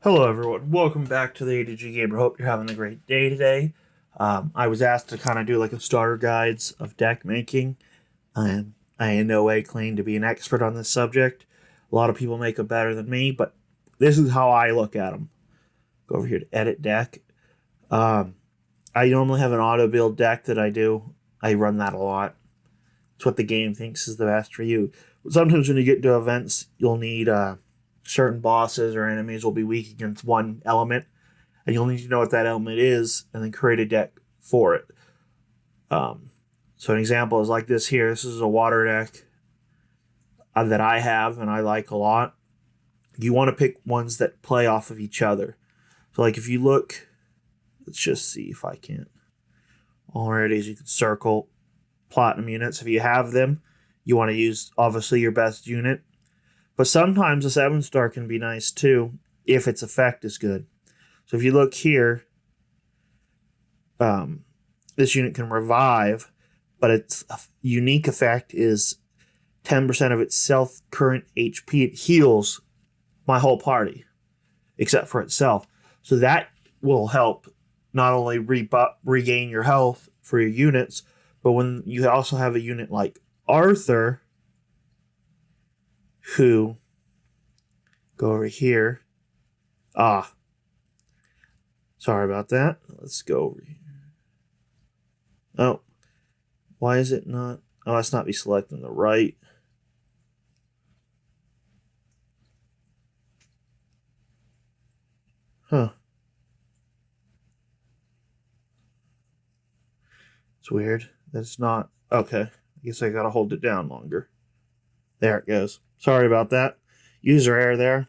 Hello, everyone. Welcome back to the A2G Gamer. Hope you're having a great day today. I was asked to kind of do like a starter guides of deck making. I in no way claim to be an expert on this subject. A lot of people make them better than me, but this is how I look at them. Go over here to edit deck. Um, I normally have an auto build deck that I do. I run that a lot. It's what the game thinks is the best for you. But sometimes when you get to events, you'll need certain bosses or enemies will be weak against one element, and you'll need to know what that element is and then create a deck for it. So an example is like this here. This is a water deck that I have and I like a lot. You want to pick ones that play off of each other. So like if you look, let's just see if I can. Already, you can circle platinum units. If you have them, you want to use obviously your best unit. But sometimes a 7-star can be nice too if its effect is good. So if you look here, this unit can revive, but its unique effect is 10% of its self current HP. It heals my whole party, except for itself. So that will help not only regain your health for your units, but when you also have a unit like Arthur, who, go over here. Sorry about that. Let's go over here. Oh, why is it not? Oh, let's not be selecting the right. Huh. It's weird. That's not. Okay. I guess I gotta hold it down longer. There it goes. Sorry about that. User error there.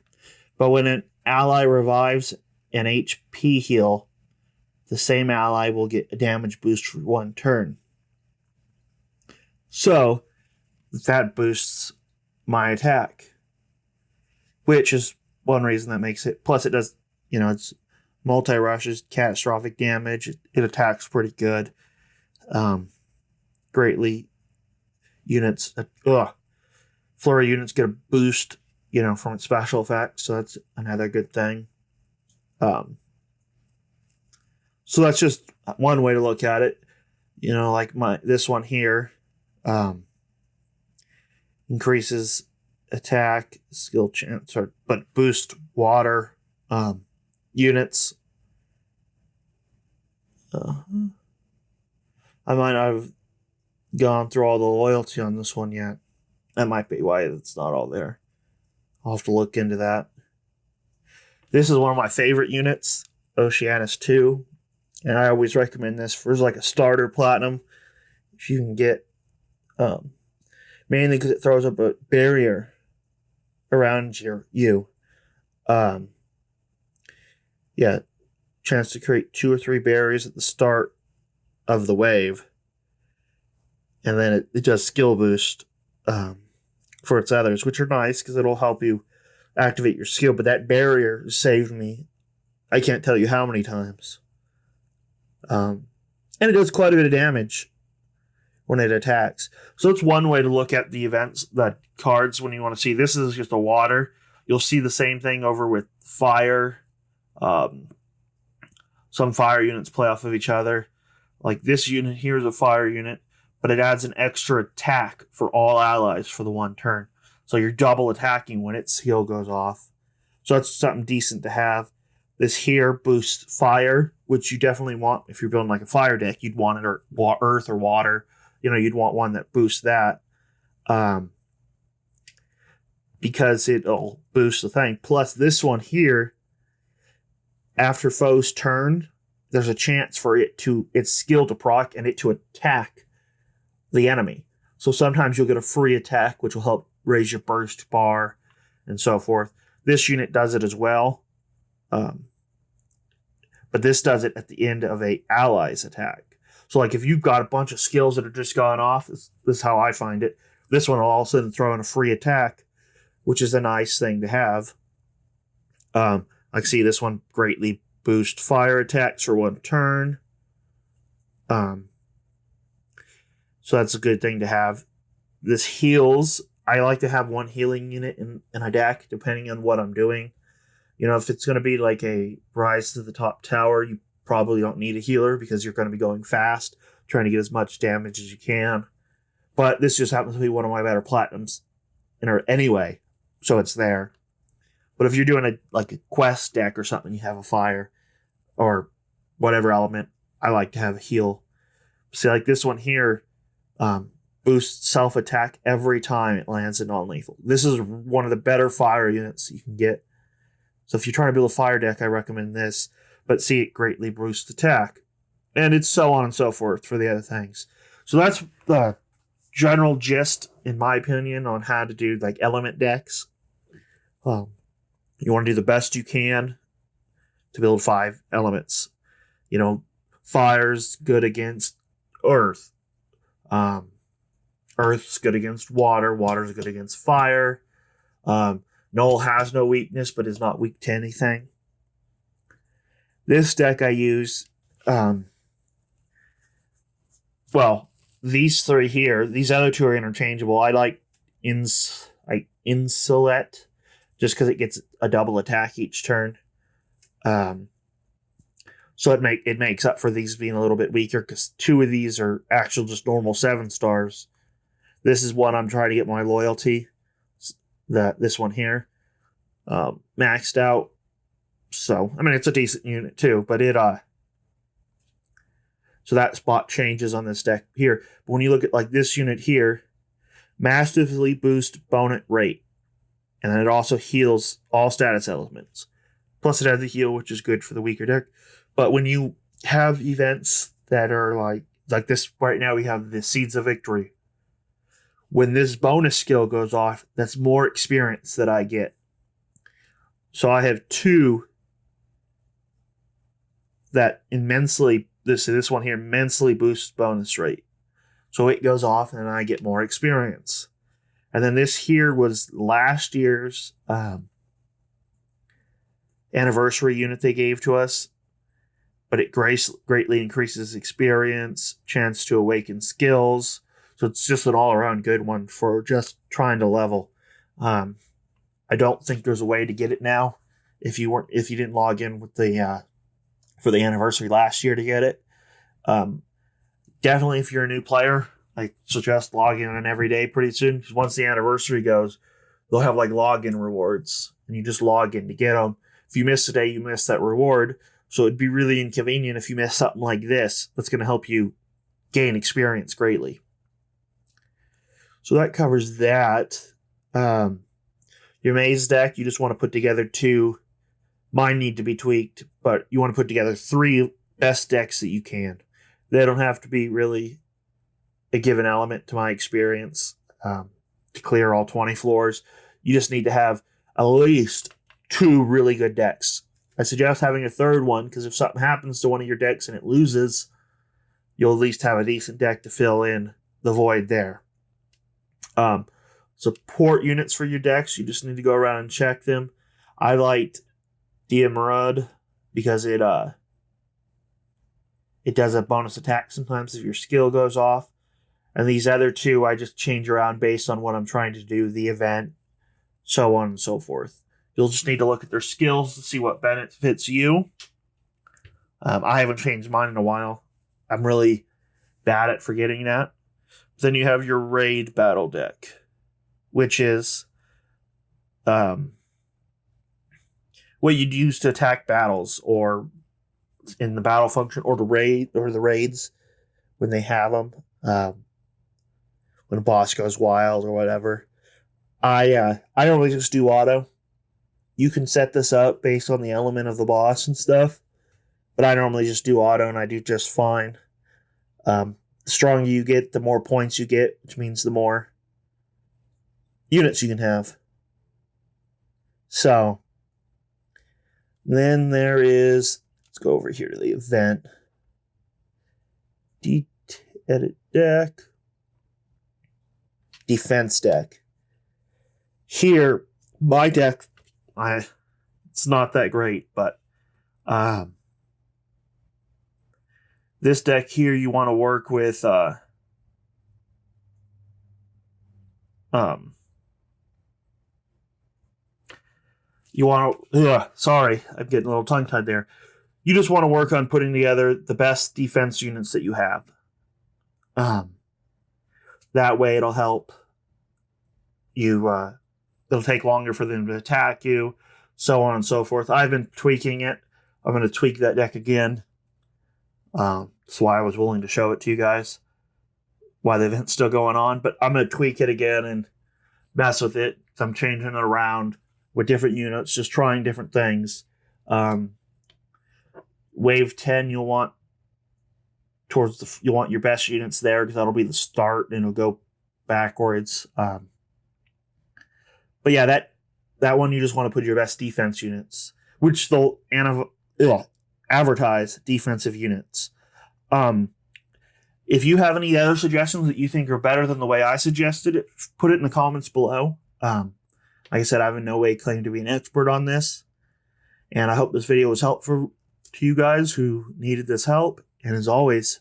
But when an ally revives an HP heal, the same ally will get a damage boost for one turn. So that boosts my attack, which is one reason that makes it. Plus, it does, it's multi rushes, catastrophic damage. It attacks pretty good. Greatly units. Flurry units get a boost, from its special effects. So that's another good thing. So that's just one way to look at it. Like this one here, increases attack, skill chance, but boost water units. I might not have gone through all the loyalty on this one yet. That might be why it's not all there. I'll have to look into that. This is one of my favorite units, Oceanus 2. And I always recommend this for like a starter platinum. If you can get, mainly because it throws up a barrier around you. Yeah, chance to create 2 or 3 barriers at the start of the wave. And then it does skill boost for its others, which are nice because it'll help you activate your skill. But that barrier saved me, I can't tell you how many times. And it does quite a bit of damage when it attacks. So it's one way to look at the events, the cards when you want to see. This is just a water. You'll see the same thing over with fire. Some fire units play off of each other. Like this unit here is a fire unit, but it adds an extra attack for all allies for the one turn. So you're double attacking when its skill goes off. So that's something decent to have. This here boosts fire, which you definitely want. If you're building like a fire deck, you'd want it, or earth or water. You'd want one that boosts that. Because it'll boost the thing. Plus this one here, after foe's turn, there's a chance for its skill to proc and it to attack the enemy. So sometimes you'll get a free attack, which will help raise your burst bar and so forth. This unit does it as well. But this does it at the end of a ally's attack. So like if you've got a bunch of skills that are just gone off, this is how I find it. This one will all of a sudden throw in a free attack, which is a nice thing to have. I see this one greatly boost fire attacks for one turn. So that's a good thing to have. This heals. I like to have one healing unit in a deck, depending on what I'm doing. You know, if it's going to be like a Rise to the Top Tower, you probably don't need a healer because you're going to be going fast, trying to get as much damage as you can. But this just happens to be one of my better platinums anyway, so it's there. But if you're doing a quest deck or something, you have a fire or whatever element, I like to have a heal. See, like this one here, boosts self-attack every time it lands in non-lethal. This is one of the better fire units you can get. So if you're trying to build a fire deck, I recommend this. But see, it greatly boosts attack. And it's so on and so forth for the other things. So that's the general gist, in my opinion, on how to do like element decks. You want to do the best you can to build 5 elements. You know, fire's good against earth. Earth's good against water. Water's good against fire. Null has no weakness, but is not weak to anything. This deck I use, well, these 3 here, these other 2 are interchangeable. I like Insulet, just because it gets a double attack each turn. So it makes up for these being a little bit weaker, because 2 of these are actual just normal 7 stars. This is one I'm trying to get my loyalty. This one here, maxed out. So I mean, it's a decent unit too, but so that spot changes on this deck here. But when you look at like this unit here, massively boost bonus rate, and then it also heals all status elements. Plus it has the heal, which is good for the weaker deck. But when you have events that are like this right now, we have the Seeds of Victory. When this bonus skill goes off, that's more experience that I get. So I have 2 that this one here immensely boosts bonus rate. So it goes off and I get more experience. And then this here was last year's anniversary unit they gave to us. But it greatly increases experience, chance to awaken skills. So it's just an all-around good one for just trying to level. I don't think there's a way to get it now if you didn't log in with the for the anniversary last year to get it. Definitely, if you're a new player, I suggest logging in every day pretty soon, because once the anniversary goes, they'll have like login rewards, and you just log in to get them. If you miss a day, you miss that reward. So it'd be really inconvenient if you miss something like this. That's going to help you gain experience greatly. So that covers that. Your maze deck, you just want to put together 2. Mine need to be tweaked, but you want to put together 3 best decks that you can. They don't have to be really a given element, to my experience, to clear all 20 floors. You just need to have at least 2 really good decks. I suggest having a 3rd one, because if something happens to one of your decks and it loses, you'll at least have a decent deck to fill in the void there. Support units for your decks, you just need to go around and check them. I liked Diamrud because it does a bonus attack sometimes if your skill goes off. And these other 2 I just change around based on what I'm trying to do, the event, so on and so forth. You'll just need to look at their skills to see what benefits you. I haven't changed mine in a while. I'm really bad at forgetting that. Then you have your raid battle deck, which is what you'd use to attack battles, or in the battle function, or the raids when they have them. When a boss goes wild or whatever. I normally just do auto. You can set this up based on the element of the boss and stuff, but I normally just do auto, and I do just fine. The stronger you get, the more points you get, which means the more units you can have. So, then there is, let's go over here to the event. Edit deck. Defense deck. Here, my deck, it's not that great, but this deck here, you want to work with you want to, sorry, I'm getting a little tongue tied there. You just want to work on putting together the best defense units that you have. That way it'll help you, it'll take longer for them to attack you, so on and so forth. I've been tweaking it. I'm going to tweak that deck again. That's why I was willing to show it to you guys, why the event's still going on. But I'm going to tweak it again and mess with it. I'm changing it around with different units, just trying different things. Wave 10, you'll want your best units there because that'll be the start and it'll go backwards. But yeah, that one you just want to put your best defense units, which they'll advertise defensive units. If you have any other suggestions that you think are better than the way I suggested it, put it in the comments below. Like I said, I have in no way claim to be an expert on this, and I hope this video was helpful to you guys who needed this help. And as always,